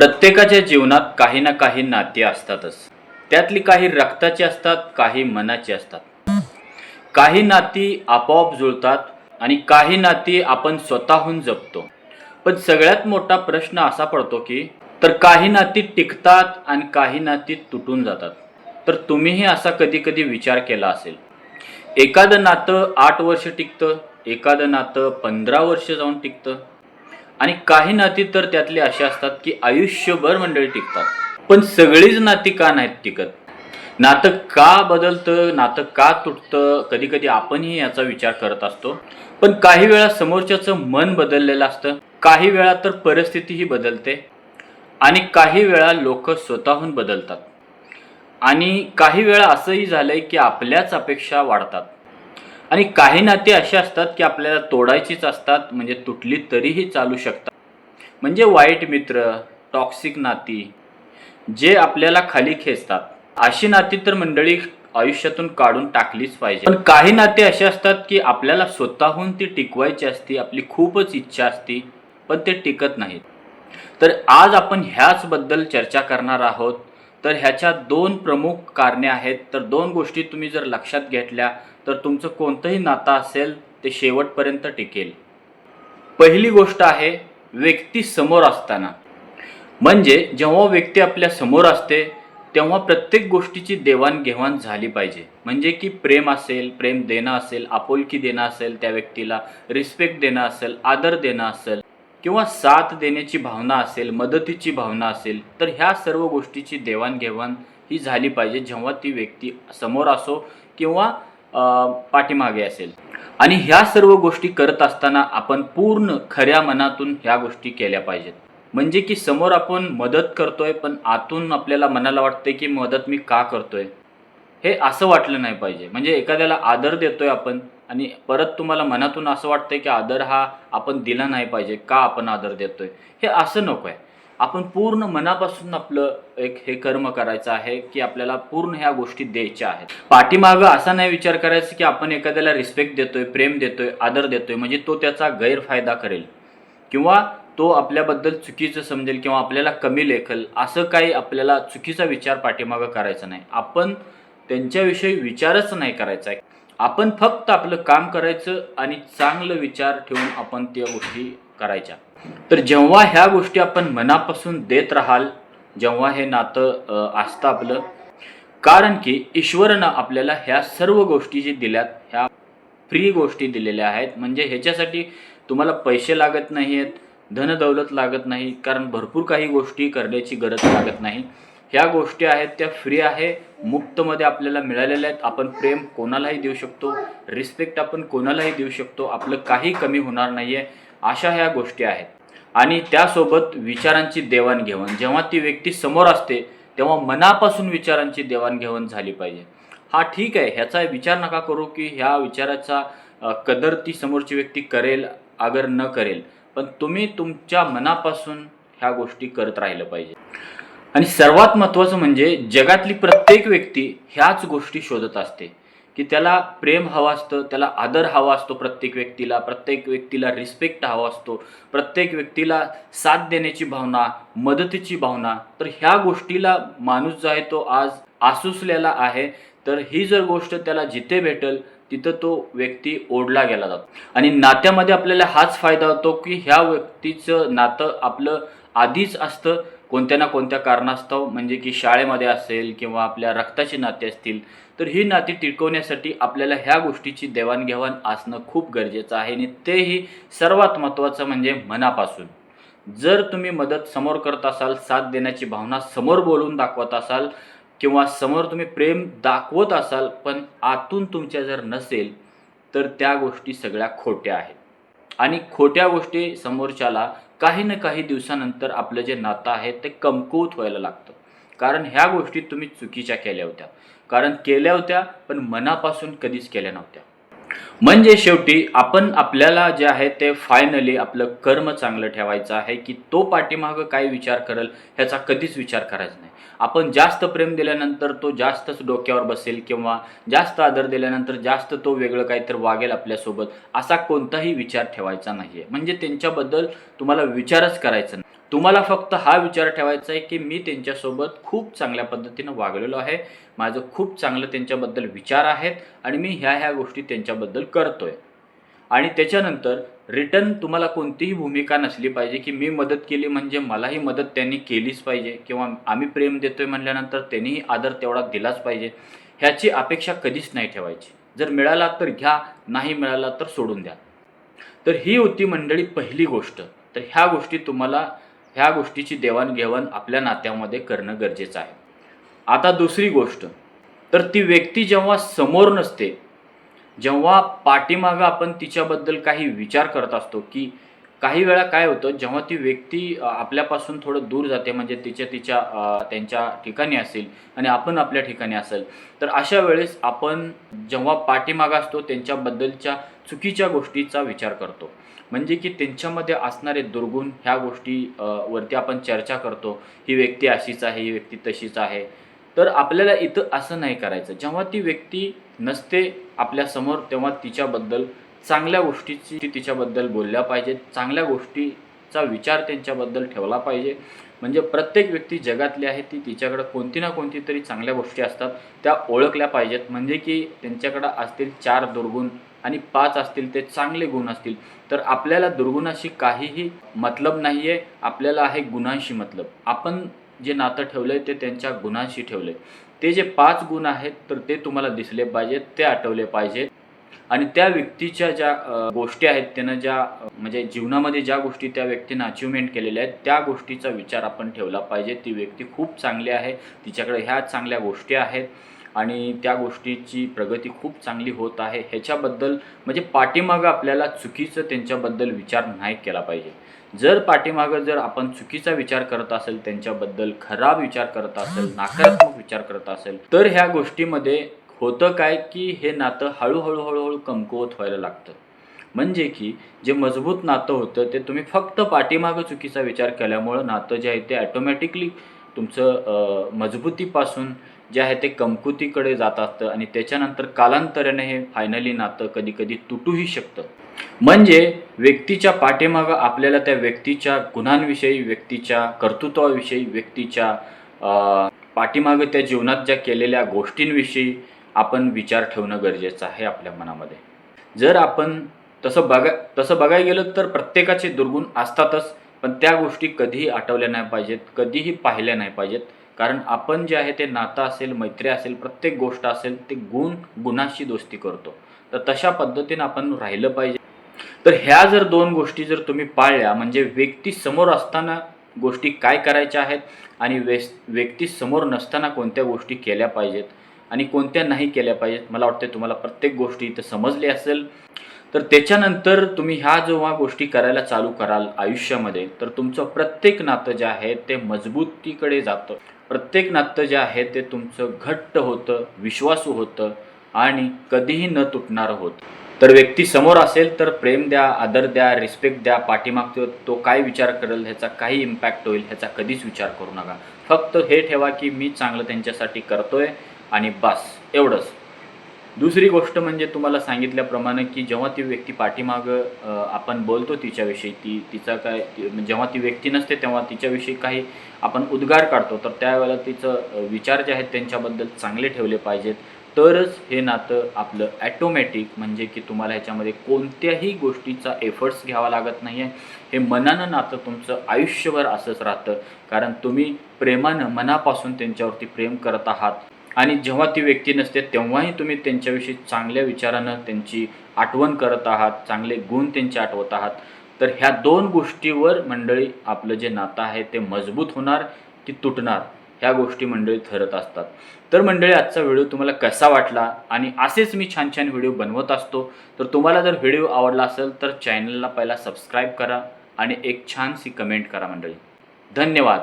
प्रत्येकाच्या जीवनात काही ना काही नाती असतातच. त्यातली काही रक्ताची असतात, काही मनाची असतात. काही नाती आपोआप जुळतात आणि काही नाती आपण स्वतःहून जपतो. पण सगळ्यात मोठा प्रश्न असा पडतो की काही नाती टिकतात आणि काही नाती तुटून जातात. तर तुम्हीही असा कधी कधी विचार केला असेल. एखादं नातं 8 वर्ष टिकतं, एखादं नातं 15 वर्ष जाऊन टिकतं आणि काही नाती तर त्यातली अशी असतात की आयुष्यभर मंडळी टिकतात. पण सगळीच नाती का नाहीत टिकत? नातं का बदलतं, नातं का तुटतं, कधी कधी आपणही याचा विचार करत असतो. पण काही वेळा समोरच्याचं मन बदललेलं असतं, काही वेळा तर परिस्थितीही बदलते आणि काही वेळा लोक स्वतःहून बदलतात आणि काही वेळा असंही झालंय की आपल्याच अपेक्षा वाढतात. आणि काही नाती अशी असतात की आपल्याला तोडायचीच असतात, म्हणजे तुटली तरीही चालू शकतात. म्हणजे वाईट मित्र, टॉक्सिक नाती, जे आपल्याला खाली खेचतात, अशी नाती तर मंडळी आयुष्यातून काढून टाकलीच पाहिजे. पण काही नाती अशी असतात की आपल्याला स्वतःहून ती टिकवायची असती, आपली खूपच इच्छा असती, पण ते टिकत नाहीत. तर आज आपण ह्याच बद्दल चर्चा करणार आहोत. तर ह्याच्या दोन प्रमुख कारणे आहेत. तर दोन गोष्टी तुम्ही जर लक्षात घेतल्या तर तुमचं कोणतंही नातं असेल ते शेवटपर्यंत टिकेल. पहिली गोष्ट आहे व्यक्ती समोर असताना. म्हणजे जेव्हा व्यक्ती आपल्या समोर असते तेव्हा प्रत्येक गोष्टीची देवाणघेवाण झाली पाहिजे. म्हणजे की प्रेम असेल, प्रेम देणं असेल, आपुलकी देणं असेल, त्या व्यक्तीला रिस्पेक्ट देणं असेल, आदर देणं असेल किंवा साथ देण्याची भावना असेल, मदतीची भावना असेल, तर ह्या सर्व गोष्टीची देवाणघेवाण ही झाली पाहिजे जेव्हा ती व्यक्ती समोर असो किंवा पाठीमागे असेल. आणि ह्या सर्व गोष्टी करत असताना आपण पूर्ण खऱ्या मनातून ह्या गोष्टी केल्या पाहिजेत. म्हणजे की समोर आपण मदत करतोय पण आतून आपल्याला मनाला वाटतंय की मदत मी का करतोय, हे असं वाटलं नाही पाहिजे. म्हणजे एखाद्याला आदर देतोय आपण आणि परत तुम्हाला मनातून असं वाटतंय की आदर हा आपण दिला नाही पाहिजे, का आपण आदर देतोय, हे असं नको आहे. आपण पूर्ण मनापासून आपलं एक हे कर्म करायचं आहे की आपल्याला पूर्ण ह्या गोष्टी द्यायच्या आहेत. पाठीमागं असा नाही विचार करायचा की आपण एखाद्याला रिस्पेक्ट देतोय, प्रेम देतोय, आदर देतोय म्हणजे तो त्याचा गैरफायदा करेल किंवा तो आपल्याबद्दल चुकीचं समजेल किंवा आपल्याला कमी लेखल, असं काही आपल्याला चुकीचा विचार पाठीमागं करायचा नाही. आपण त्यांच्याविषयी विचारच नाही करायचा आहे. आपण फक्त आपलं काम करायचं आणि चांगलं विचार ठेवून आपण त्या गोष्टी करायच्या. तर जेव्हा ह्या गोष्टी आपण मनापासून देत राहाल, जेव्हा हे नातं असतं आपलं, कारण की ईश्वरानं आपल्याला ह्या सर्व गोष्टी जे दिल्यात ह्या फ्री गोष्टी दिलेल्या आहेत. म्हणजे ह्याच्यासाठी तुम्हाला पैसे लागत नाही आहेत, धनदौलत लागत नाही, कारण भरपूर काही गोष्टी करण्याची गरज लागत नाही. ह्या गोष्टी आहेत त्या फ्री आहे, मुफ्तमध्ये आपल्याला मिळालेल्या आहेत. आपण प्रेम कोणालाही देऊ शकतो, रिस्पेक्ट आपण कोणालाही देऊ शकतो, आपलं काही कमी होणार नाही आहे, अशा ह्या गोष्टी आहेत. आणि त्यासोबत विचारांची देवाणघेवाण, जेव्हा ती व्यक्ती समोर असते तेव्हा मनापासून विचारांची देवाणघेवाण झाली पाहिजे. हा ठीक आहे, ह्याचा विचार नका करू की ह्या विचाराचा कदर ती समोरची व्यक्ती करेल अगर न करेल, पण तुम्ही तुमच्या मनापासून ह्या गोष्टी करत राहिलं पाहिजे. आणि सर्वात महत्त्वाचं म्हणजे जगातली प्रत्येक व्यक्ती ह्याच गोष्टी शोधत असते की त्याला प्रेम हवं असतं, त्याला आदर हवा असतो, प्रत्येक व्यक्तीला रिस्पेक्ट हवा असतो, प्रत्येक व्यक्तीला साथ देण्याची भावना, मदतीची भावना. तर ह्या गोष्टीला माणूस जो आहे तो आज आसुसलेला आहे. तर ही जर गोष्ट त्याला जिथे भेटेल तिथं तो व्यक्ती ओढला गेला जातो. आणि नात्यामध्ये आपल्याला हाच फायदा होतो की ह्या व्यक्तीचं नातं आपलं आधीच असतं कोणत्या ना कोणत्या कारणास्तव. म्हणजे की शाळेमध्ये असेल किंवा आपल्या रक्ताची नाती असतील, तर ही नाती टिकवण्यासाठी आपल्याला ह्या गोष्टीची देवाणघेवाण असणं खूप गरजेचं आहे. आणि तेही सर्वात महत्त्वाचं म्हणजे मनापासून. जर तुम्ही मदत समोर करत असाल, साथ देण्याची भावना समोर बोलून दाखवत असाल किंवा समोर तुम्ही प्रेम दाखवत असाल, पण आतून तुमच्या जर नसेल, तर त्या गोष्टी सगळ्या खोट्या आहेत. आणि खोट्या गोष्टी समोरच्याला काही ना काही दिवसानंतर आपलं जे नातं आहे ते कमकुवत व्हायला लागतं. कारण ह्या गोष्टी तुम्ही चुकीच्या केल्या होत्या. कारण केल्या होत्या पण मनापासून कधीच केल्या नव्हत्या. म्हणजे शेवटी आपण आपल्याला जे आहे ते फायनली आपलं कर्म चांगलं ठेवायचं आहे की तो पाठीमागं काय विचार करेल ह्याचा कधीच विचार करायचा नाही. आपण जास्त प्रेम दिल्यानंतर तो जास्तच डोक्यावर बसेल किंवा जास्त आदर दिल्यानंतर जास्त तो वेगळं काहीतरी वागेल आपल्यासोबत, असा कोणताही विचार ठेवायचा नाही आहे. म्हणजे त्यांच्याबद्दल तुम्हाला विचारच करायचा नाही. तुम्हाला फक्त हा विचार ठेवायचा आहे की मी त्यांच्यासोबत खूप चांगल्या पद्धतीनं वागलेलो आहे, माझं खूप चांगलं त्यांच्याबद्दल विचार आहेत आणि मी ह्या गोष्टी त्यांच्याबद्दल करतोय. आणि त्याच्यानंतर रिटर्न तुम्हाला कोणतीही भूमिका नसली पाहिजे की मी मदत केली म्हणजे मलाही मदत त्यांनी केलीच पाहिजे, किंवा आम्ही प्रेम देतोय म्हणल्यानंतर त्यांनीही आदर तेवढा दिलाच पाहिजे. ह्याची अपेक्षा कधीच नाही ठेवायची. जर मिळाला तर घ्या, नाही मिळाला तर सोडून द्या. तर ही होती मंडळी पहिली गोष्ट. तर ह्या गोष्टीची देवाणघेवाण आपल्या नात्यामध्ये करणं गरजेचं आहे. आता दुसरी गोष्ट, तर ती व्यक्ती जेव्हा समोर नसते, जेव्हा पाठीमागं आपण तिच्याबद्दल काही विचार करत असतो, की काही वेळा काय होतं, जेव्हा ती व्यक्ती आपल्यापासून थोडं दूर जाते, म्हणजे त्यांच्या ठिकाणी असेल आणि आपण आपल्या ठिकाणी असेल, तर अशा वेळेस आपण जेव्हा पाठीमागं असतो त्यांच्याबद्दलच्या चुकीच्या गोष्टीचा विचार करतो. म्हणजे की त्यांच्यामध्ये असणारे दुर्गुण ह्या गोष्टी वरती आपण चर्चा करतो. ही व्यक्ती अशीच आहे, ही व्यक्ती तशीच आहे. तर आपल्याला इथं असं नाही करायचं. जेव्हा ती व्यक्ती नसते आपल्यासमोर, तेव्हा तिच्याबद्दल चांगल्या गोष्टीची तिच्याबद्दल बोलल्या पाहिजेत. चांगल्या गोष्टीचा विचार त्यांच्याबद्दल ठेवला पाहिजे. म्हणजे प्रत्येक व्यक्ती जगातली आहे ती तिच्याकडं कोणती ना कोणती तरी चांगल्या गोष्टी असतात, त्या ओळखल्या पाहिजेत. म्हणजे की त्यांच्याकडं असतील 4 दुर्गुण आणि 5 असतील ते चांगले गुण असतील, तर आपल्याला दुर्गुणाशी काहीही मतलब नाही आहे. आपल्याला आहे गुणांशी मतलब. आपण जे नातं ठेवलं आहे ते त्यांच्या गुणांशी ठेवलं आहे. ते जे 5 गुण आहेत तर ते तुम्हाला दिसले पाहिजेत, ते आठवले पाहिजेत. आणि त्या व्यक्तीच्या ज्या गोष्टी आहेत, त्यानं म्हणजे जीवनामध्ये ज्या गोष्टी त्या व्यक्तीनं अचिव्हमेंट केलेल्या आहेत, त्या गोष्टीचा विचार आपण ठेवला पाहिजे. ती व्यक्ती खूप चांगली आहे, तिच्याकडे ह्या चांगल्या गोष्टी आहेत आणि त्या गोष्टीची प्रगती खूप चांगली होत आहे. ह्याच्याबद्दल म्हणजे पाठीमागं आपल्याला चुकीचं त्यांच्याबद्दल विचार नाही केला पाहिजे. जर आपण चुकीचा विचार करत असेल, त्यांच्याबद्दल खराब विचार करत असेल, नकारात्मक विचार करत असेल, तर ह्या गोष्टीमध्ये होतं काय, की हे नातं हळूहळू कमकुवत व्हायला लागतं. म्हणजे की जे मजबूत नातं होतं ते तुम्ही फक्त पाठीमागं चुकीचा विचार केल्यामुळं नातं जे आहे ते ऑटोमॅटिकली तुमचं मजबूतीपासून जे आहे ते कमकुतीकडे जात असतं आणि त्याच्यानंतर कालांतराने हे फायनली नातं कधी-कधी तुटूही शकतं. म्हणजे व्यक्तीच्या पाठीमागं आपल्याला त्या व्यक्तीच्या गुणांविषयी, व्यक्तीच्या कर्तृत्वाविषयी, व्यक्तीच्या पाठीमागं त्या जीवनात ज्या केलेल्या गोष्टींविषयी आपण विचार ठेवणं गरजेचं आहे आपल्या मनामध्ये. जर आपण तसं बघायला गेलं तर प्रत्येकाचे दुर्गुण असतातच, पण त्या गोष्टी कधीही आठवल्या नाही पाहिजेत, कधीही पाहिल्या नाही पाहिजेत. कारण आपण जे आहे ते नातं असेल, मैत्री असेल, प्रत्येक गोष्ट असेल, ते गुणाशी दोस्ती करतो. तर तशा पद्धतीनं आपण राहिलं पाहिजे. तर ह्या जर 2 गोष्टी जर तुम्ही पाळल्या, म्हणजे व्यक्ती समोर असताना गोष्टी काय करायच्या आहेत आणि व्यक्ती समोर नसताना कोणत्या गोष्टी केल्या पाहिजेत आणि कोणत्या नाही केल्या पाहिजेत. मला वाटतं तुम्हाला प्रत्येक गोष्टी इथं समजली असेल. तर त्याच्यानंतर तुम्ही ह्या जेव्हा गोष्टी करायला चालू कराल आयुष्यामध्ये, तर तुमचं प्रत्येक नातं जे आहे ते मजबूतीकडे जातं. प्रत्येक नातं जे आहे ते तुमचं घट्ट होतं, विश्वासू होतं आणि कधीही न तुटणारं होतं. तर व्यक्ती समोर असेल तर प्रेम द्या, आदर द्या, रिस्पेक्ट द्या. पाठीमागचं तो काय विचार करेल, ह्याचा काही इम्पॅक्ट होईल ह्याचा कधीच विचार करू नका. फक्त हे ठेवा की मी चांगलं त्यांच्यासाठी करतोय आणि बास, एवढंच. दुसरी गोष्ट म्हणजे तुम्हाला सांगितल्याप्रमाणे की जेव्हा ती व्यक्ती पाठीमागं आपण बोलतो तिच्याविषयी, जेव्हा ती व्यक्ती नसते तेव्हा तिच्याविषयी काही आपण उद्गार काढतो, तर त्यावेळेला तिचं विचार जे आहेत त्यांच्याबद्दल चांगले ठेवले पाहिजेत. तरच हे नातं आपलं ॲटोमॅटिक, म्हणजे की तुम्हाला ह्याच्यामध्ये कोणत्याही गोष्टीचा एफर्ट्स घ्यावा लागत नाही आहे. हे मनानं नातं तुमचं आयुष्यभर असंच राहतं. कारण तुम्ही प्रेमानं, मनापासून त्यांच्यावरती प्रेम करत आहात आणि जेव्हा ती व्यक्ती नसते तेव्हाही तुम्ही त्यांच्याविषयी चांगल्या विचारानं त्यांची आठवण करत आहात, चांगले गुण त्यांचे आठवत आहात. तर ह्या 2 गोष्टीवर मंडळी आपलं जे नातं आहे ते मजबूत होणार की तुटणार, ह्या गोष्टी मंडळी ठरत असतात. तर मंडळी आजचा व्हिडिओ तुम्हाला कसा वाटला, आणि असेच मी छान छान व्हिडिओ बनवत असतो. तर तुम्हाला जर व्हिडिओ आवडला असेल तर चॅनलला पहिला सबस्क्राईब करा आणि एक छानशी कमेंट करा मंडळी. धन्यवाद.